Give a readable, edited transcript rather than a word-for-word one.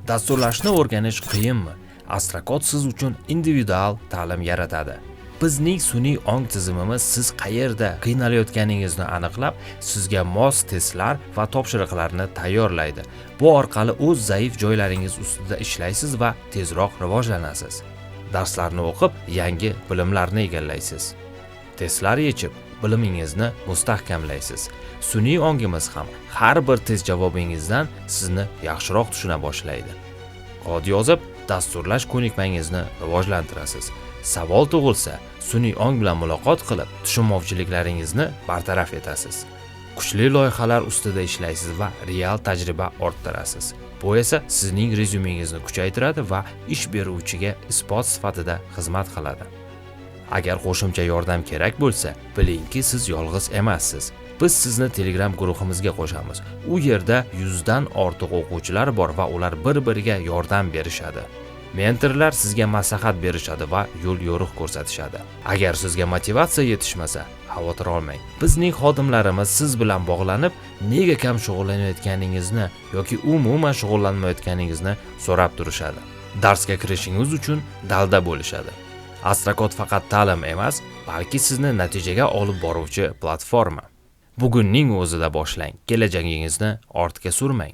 Dasturlashni o'rganish qiyinmi? Astracode siz uchun individual ta'lim yaratadi. Bizning sun'iy ong tizimimiz siz qayerda qiynalayotganingizni aniqlab, sizga mos testlar va topshiriqlarni tayyorlaydi. Bu orqali o'z zaif joylaringiz ustida ishlaysiz va tezroq rivojlanasiz. Darslarni o'qib, yangi bilimlarni egallaysiz. Testlar yechib, bilimingizni mustahkamlaysiz. Sun'iy ongimiz ham har bir test javobingizdan sizni yaxshiroq tushuna boshlaydi. Kod yozib, dasturlash ko'nikmangizni rivojlantirasiz. Savol tug'ilsa, sun'iy ong bilan muloqot qilib, tushunmovchiliklaringizni bartaraf etasiz. Kuchli loyihalar ustida ishlaysiz va real tajriba orttirasiz. Bu esa sizning rezyumengizni kuchaytiradi va ish beruvchiga isbot sifatida xizmat qiladi. Agar qo'shimcha yordam kerak bo'lsa, bilingki, siz yolg'iz emassiz. Biz sizni Telegram guruhimizga qo'shamiz. U yerda 100 dan ortiq o'quvchilar bor va ular bir-biriga yordam berishadi. Mentorlar sizga maslahat berishadi va yo'l-yo'riq ko'rsatishadi. Agar sizga motivatsiya yetishmasa, xavotir olmang. Bizning xodimlarimiz siz bilan bog'lanib, nega kam shug'ullanayotganingizni yoki umuman shug'ullanmayotganingizni so'rab turishadi. Darsga kirishingiz uchun dalda bo'lishadi. Astracode faqat ta'lim emas, balki sizni natijaga olib boruvchi platforma. Bugunning o'zida boshlang, kelajagingizni ortga surmang.